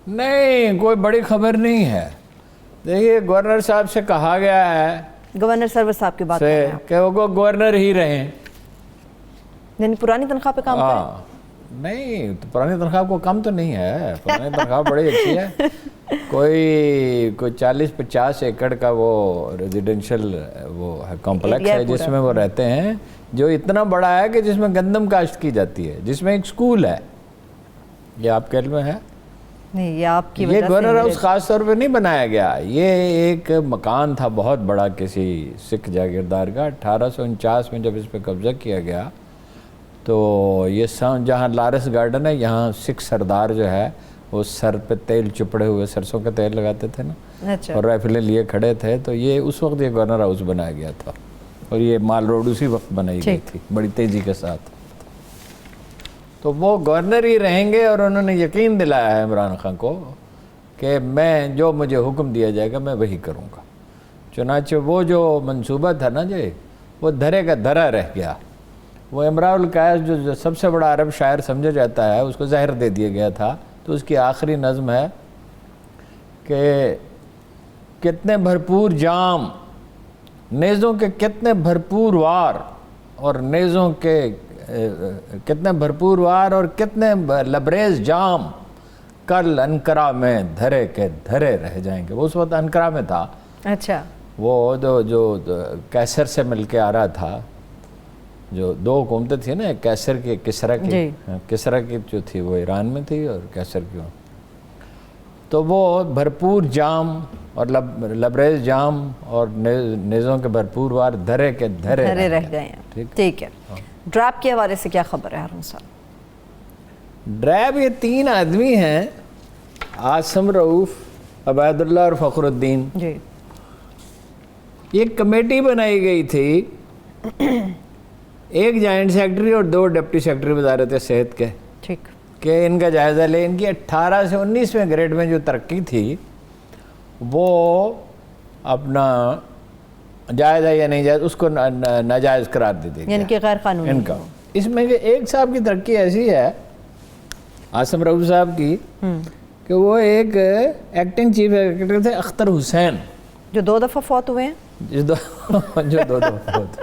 نہیں کوئی بڑی خبر نہیں ہے. دیکھیے گورنر صاحب سے کہا گیا ہے, گورنر سرور صاحب کی بات کر رہے ہیں کہ وہ گورنر ہی رہیں. یعنی پرانی تنخواہ پہ کام کریں؟ نہیں تو پرانی تنخواہ کو کم تو نہیں ہے, پرانی تنخواہ بڑی اچھی ہے. کوئی 40-50 ایکڑ کا وہ ریزیڈنشل وہ کمپلیکس ہے جس میں وہ رہتے ہیں, جو اتنا بڑا ہے کہ جس میں گندم کاشت کی جاتی ہے, جس میں ایک سکول ہے. یہ آپ کے علم میں ہے؟ نہیں, یہ آپ کی وجہ سے. یہ گورنر ہاؤس خاص طور پہ نہیں بنایا گیا, یہ ایک مکان تھا بہت بڑا کسی سکھ جاگیردار کا. 1849 میں جب اس پہ قبضہ کیا گیا تو یہ جہاں لارس گارڈن ہے, یہاں سکھ سردار جو ہے وہ سر پہ تیل چپڑے ہوئے سرسوں کا تیل لگاتے تھے نا, اور رائفلیں لیے کھڑے تھے. تو یہ اس وقت یہ گورنر ہاؤس بنایا گیا تھا, اور یہ مال روڈ اسی وقت بنائی گئی تھی بڑی تیزی کے ساتھ. تو وہ گورنر ہی رہیں گے, اور انہوں نے یقین دلایا ہے عمران خان کو کہ میں جو مجھے حکم دیا جائے گا میں وہی کروں گا. چنانچہ وہ جو منصوبہ تھا نا جی, وہ دھرے کا دھرا رہ گیا. وہ امراء القیس جو سب سے بڑا عرب شاعر سمجھا جاتا ہے, اس کو زہر دے دیا گیا تھا. تو اس کی آخری نظم ہے کہ کتنے بھرپور جام نیزوں کے کتنے بھرپور وار, اور نیزوں کے کتنے بھرپور وار اور کتنے لبریز جام, کل انقرہ میں دھرے کے دھرے رہ جائیں گے. وہ اس وقت انقرہ میں تھا. اچھا. وہ جو کیسر سے مل کے آ رہا تھا, جو دو حکومتیں تھیں نا, کیسر کی کسرا کی, کسرا کی جو تھی وہ ایران میں تھی اور کیسر کی. تو وہ بھرپور جام اور لبریز جام اور نیزوں کے بھرپور وار دھرے کے دھرے رہ گئے ہیں. ٹھیک ہے. ڈراپ کے حوالے سے کیا خبر ہے ہارون صاحب؟ ڈرائب یہ 3 آدمی ہیں, عاصم رؤوف, عبید اللہ اور فخر الدین. جی. ایک کمیٹی بنائی گئی تھی, ایک جوائنٹ سیکرٹری اور 2 ڈپٹی سیکرٹری وزارت صحت کے, ٹھیک, کہ ان کا جائزہ لے. ان کی 18 سے 19ویں گریڈ میں جو ترقی تھی وہ اپنا جائز ہے یا نہیں جائز, اس کو ناجائز قرار دے دے گیا, یعنی کہ غیر قانونی ان کا. اس میں کہ ایک صاحب کی ترقی ایسی ہے, عاصم رؤوف صاحب کی, کہ وہ ایک ایکٹنگ چیف ایگزیکٹو تھے اختر حسین, جو 2 دفعہ فوت ہوئے ہیں. جو 2 دفعہ فوت.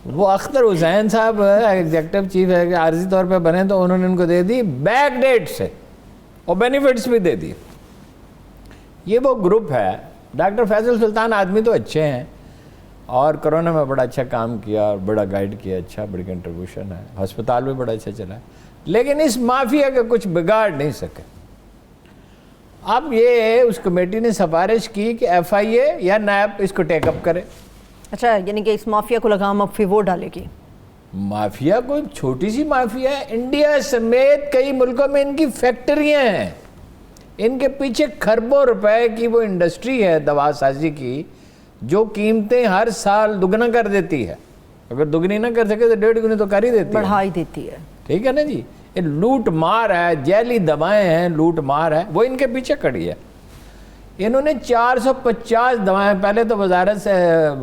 وہ اختر حسین صاحب ایگزیکٹو چیف عارضی طور پہ بنے, تو انہوں نے ان کو دے دی بیک ڈیٹ سے, اور بینیفٹس بھی دے دی. یہ وہ گروپ ہے. ڈاکٹر فیصل سلطان آدمی تو اچھے ہیں, اور کرونا میں بڑا اچھا کام کیا اور بڑا گائیڈ کیا, اچھا بڑی کنٹریبیوشن ہے, ہسپتال بھی بڑا اچھا چلا ہے, لیکن اس مافیا کا کچھ بگاڑ نہیں سکے. اب یہ اس کمیٹی نے سفارش کی کہ FIA یا نیب اس کو ٹیک اپ کرے. اچھا, یعنی کہ اس مافیا کو لگام اب پھر وہ ڈالے گی. مافیا کوئی چھوٹی سی مافیا ہے, انڈیا سمیت کئی ملکوں میں ان کی فیکٹریاں ہیں, ان کے پیچھے کھربوں روپے کی وہ انڈسٹری ہے دوا سازی کی, جو قیمتیں ہر سال دگنا کر دیتی ہے. اگر دگنی نہ کر سکے تو 1.5 گنی تو کر ہی دیتی ہے, بڑھائی دیتی ہے. ٹھیک ہے نا جی. یہ لوٹ مار ہے, جیلی دوائیں ہیں, لوٹ مار ہے, وہ ان کے پیچھے کھڑی ہے. انہوں نے 450 دوائیں, پہلے تو وزارت سے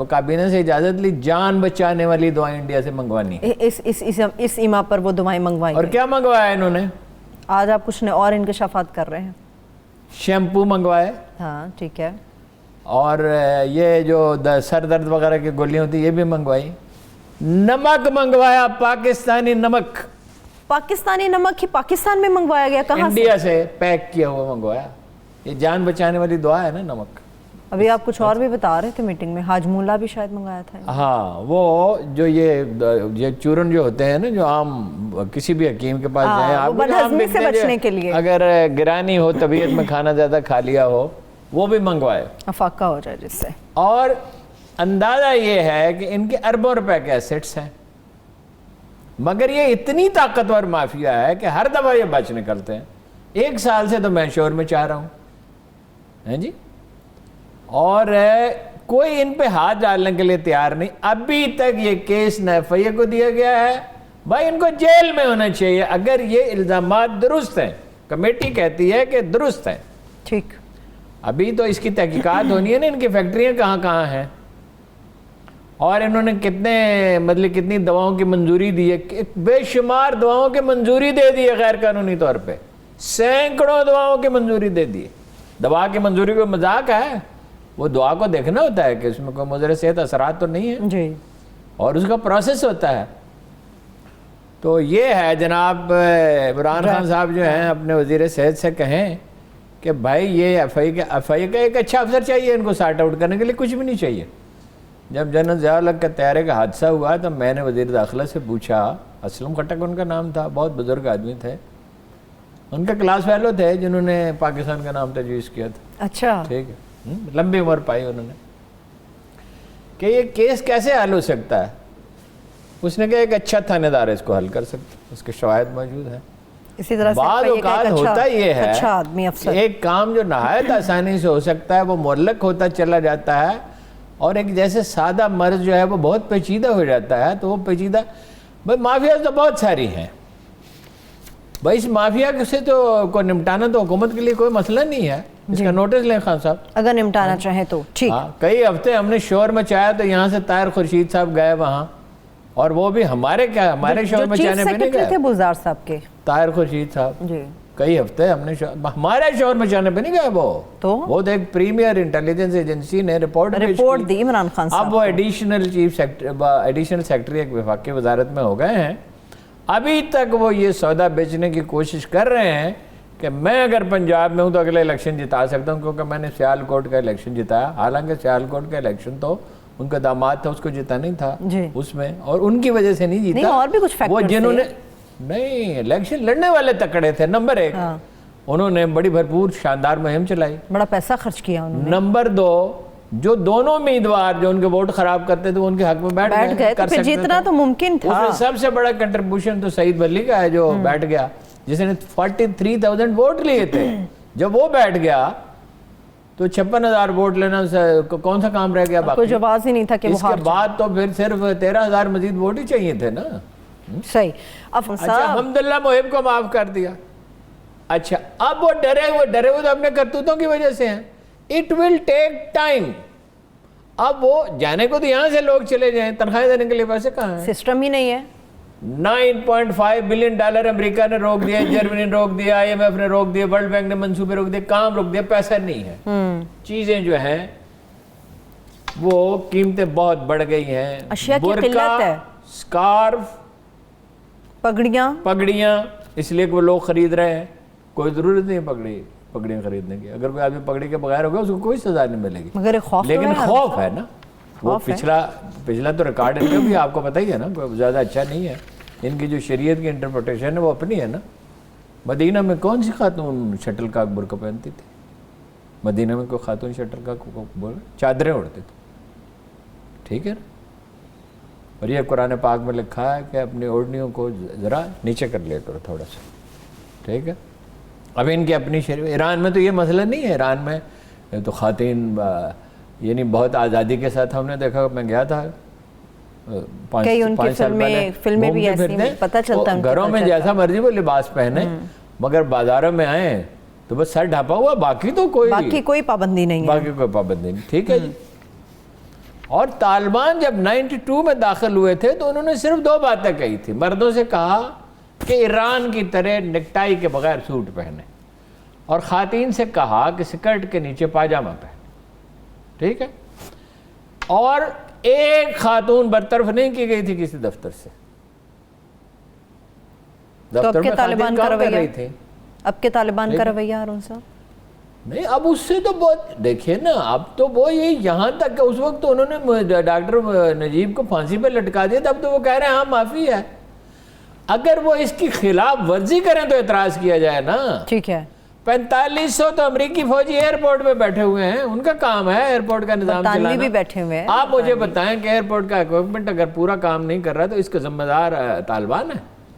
کابینہ سے اجازت لی, جان بچانے والی دوائیں انڈیا سے منگوانی. اس ایما پر وہ دوائیں منگوائی. اور کیا منگوایا انہوں نے؟ آج آپ کچھ اور انکشافات کر رہے ہیں. شیمپو منگوائے. ہاں ٹھیک ہے. اور یہ جو سر درد وغیرہ کی گولیاں ہوتی یہ بھی منگوائی. نمک منگوایا, پاکستانی نمک. پاکستانی نمک ہی پاکستان میں منگوایا گیا؟ کہاں سے؟ انڈیا سے پیک کیا ہوا منگوایا. یہ جان بچانے والی دعا ہے نا نمک. ابھی آپ کچھ اور بھی بتا رہے تھے میٹنگ میں, حاجمولہ بھی شاید منگایا تھا. ہاں, وہ جو یہ چورن جو ہوتے ہیں نا, جو عام کسی بھی حکیم کے پاس جائیں, آپ بدہضمی سے بچنے کے لیے, اگر گرانی ہو, طبیعت میں کھانا زیادہ کھا لیا ہو, وہ بھی منگوائے, افاقہ ہو جائے جس سے. اور اندازہ یہ ہے کہ ان کے اربوں روپے کے ایسٹس ہیں, مگر یہ اتنی طاقتور مافیا ہے کہ ہر دفعہ یہ بچ نکلتے ہیں. 1 سال سے تو میں شور میں چاہ رہا ہوں جی, اور کوئی ان پہ ہاتھ ڈالنے کے لیے تیار نہیں. ابھی تک یہ کیس نہ FIA کو دیا گیا ہے. بھائی ان کو جیل میں ہونا چاہیے اگر یہ الزامات درست ہیں. کمیٹی کہتی ہے کہ درست ہیں. ٹھیک, ابھی تو اس کی تحقیقات ہونی ہے نا, ان کی فیکٹریاں کہاں کہاں ہیں, اور انہوں نے کتنی دواؤں کی منظوری دی ہے. بے شمار دواؤں کی منظوری دے دی ہے غیر قانونی طور پہ. सैकड़ों दुआओं की मंजूरी दे दी। दवा की मंजूरी कोई मजाक है? वो दुआ को देखना होता है कि उसमें कोई मुज़र सेहत असरात तो नहीं है जी, और उसका प्रोसेस होता है। तो ये है जनाब, इमरान खान साहब जो हैं अपने वज़ीर सेहत से कहें कि भाई ये एफआई का एक अच्छा अफसर चाहिए इनको सॉर्ट आउट करने के लिए, कुछ भी नहीं चाहिए। जब जनरल ज़िया-उल-हक का तैयारे का हादसा हुआ तो मैंने वज़ीर दाखिला से पूछा, असलम खट्टक उनका नाम था, बहुत बुजुर्ग आदमी थे, उनके क्लास फेलो थे जिन्होंने पाकिस्तान का नाम तजवीज़ किया था। अच्छा, ठीक है, लंबी उम्र पाई उन्होंने, कि ये केस कैसे हल हो सकता है। उसने कहा एक अच्छा थानेदार इसको हल कर सकता, उसके शवाहिद मौजूद हैं। इसी तरह से बाद FIA का औकात एक होता ये है अच्छा आदमी अफसर, एक काम जो नहायत आसानी से हो सकता है वो मुअल्लक होता चला जाता है, और एक जैसे सादा मर्ज जो है वो बहुत पेचीदा हो जाता है। तो वो पेचीदा, भाई माफिया तो बहुत सारी हैं भाई, इस माफिया से तो को निपटाना तो हुकूमत के लिए कोई मसला नहीं है, इसका नोटिस लें खान साहब। अगर निपटाना चाहे तो ठीक। कई हफ्ते हमने शोर मचाया तो यहाँ से ताहिर खुर्शीद साहब गए वहाँ, और वो भी हमारे शोर मचाने पे नहीं गए थे बुलजार साहब के, ताहिर खुर्शीद साहब जी, कई हफ्ते हमने हमारे शोर मचाने पे नहीं गए। वो तो एक प्रीमियर इंटेलिजेंस एजेंसी ने रिपोर्ट दी इमरान खान साहब। अब वो एडिशनल सेक्रेटरी एक वफाकी वजारत में हो गए हैं। अभी तक वो ये सौदा बेचने की कोशिश कर रहे हैं कि मैं अगर पंजाब में हूँ तो अगले इलेक्शन जिता सकता हूँ, क्योंकि मैंने सियालकोट का इलेक्शन जिताया। हालांकि सियालकोट का इलेक्शन तो उनका दामाद था, उसको जिता नहीं था उसमें, और उनकी वजह से नहीं जीता। और भी कुछ फैक्टर्स वो जिन्होंने नहीं इलेक्शन लड़ने वाले तकड़े थे। नंबर 1 उन्होंने बड़ी भरपूर शानदार मुहिम चलाई, बड़ा पैसा खर्च किया उन्होंने। नंबर 2 जो दोनों उम्मीदवार जो उनके वोट खराब करते थे उनके हक में बैठ गए, तो फिर जीतना तो मुमकिन था। उसमें सबसे बड़ा कंट्रीब्यूशन तो सईद वली का है जो बैठ गया, जिसने 43,000 वोट लिए थे। जब वो बैठ गया तो 56,000 वोट लेना कौन सा काम रह गया बाकी? कोई जवाब ही नहीं था कि वो हार इसके बाद तो फिर सिर्फ 13,000 मजीद वोट ही चाहिए थे ना। सही। अब अच्छा, अल्हम्दुलिल्लाह मुहिम को माफ कर दिया। अच्छा, अब वो डरे हुए तो अपने करतूतों की वजह से हैं। It will take time. अब वो जाने को तो यहाँ से लोग चले जाएं, तनख्वाह देने के लिए पैसे कहाँ हैं? सिस्टम ही नहीं है। 9.5 बिलियन डॉलर अमेरिका ने रोक दिया, जर्मनी ने रोक दिया, IMF ने रोक दिया, वर्ल्ड बैंक ने मंसूबे रोक दिए, काम रोक दिया, पैसा नहीं है। चीजें जो हैं वो कीमतें बहुत बढ़ गई हैं। अशिया की किल्लत है। स्कार्फ, पगड़ियाँ इसलिए वो लोग खरीद रहे हैं। कोई जरूरत नहीं है पगड़ियाँ खरीदने की। अगर कोई आदमी पगड़ी के बगैर होगा उसको कोई सजा नहीं मिलेगी, मगर लेकिन खौफ है ना। वो पिछला तो रिकॉर्ड इनका भी आपको पता ही है ना, कोई ज़्यादा अच्छा नहीं है। इनकी जो शरीयत की इंटरप्रिटेशन है वो अपनी है ना। मदीना में कौन सी खातून शटल काक बुर्का पहनती थी? मदीना में कोई खातून शटल काक चादरें उड़ती थी, ठीक है ना। और ये कुरान पाक में लिखा है कि अपनी ओढ़नियों को ज़रा नीचे कर लिया करो थोड़ा सा, ठीक है। अब इनकी अपनी शरीयत, ईरान में तो ये मसला नहीं है। ईरान में तो खातीन यानी बहुत आज़ादी के साथ हमने देखा। मैं गया था 5 साल पहले, फिल्में भी ऐसी पता चलता है घरों में जैसा मर्जी वो लिबास पहने, मगर बाजारों में आए तो बस सर ढापा हुआ, बाकी कोई पाबंदी नहीं है। बाकी कोई पाबंदी नहीं, ठीक है जी। और तालिबान जब 92 में दाखिल हुए थे तो उन्होंने सिर्फ 2 बातें कही थी। मर्दों से कहा कि ईरान की तरह नेकटाई के बगैर सूट पहने, और खातीन से कहा कि स्कर्ट के नीचे पाजामा पहने, ठीक है। और एक खातून बरतरफ नहीं की गई थी किसी दफ्तर से। दफ्तर में तालिबान का रवैया थी। अब के तालिबान का रवैया हारून साहब नहीं, अब उससे तो बहुत देखिए ना। अब तो वो ये यहाँ तक, उस वक्त तो उन्होंने डॉक्टर नजीब को फांसी पे लटका दिया, तब तो वो कह रहे हैं हाँ माफी है। अगर वो इसकी खिलाफ वर्जी करें तो एतराज किया जाए ना, ठीक है। 4500 तो अमेरिकी फौजी एयरपोर्ट में बैठे हुए हैं, उनका काम है एयरपोर्ट का निजाम चलाना। भी बैठे हुए हैं। आप मुझे बताएं कि एयरपोर्ट का इक्विपमेंट अगर पूरा काम नहीं कर रहा तो इसका जिम्मेदार तालिबान है?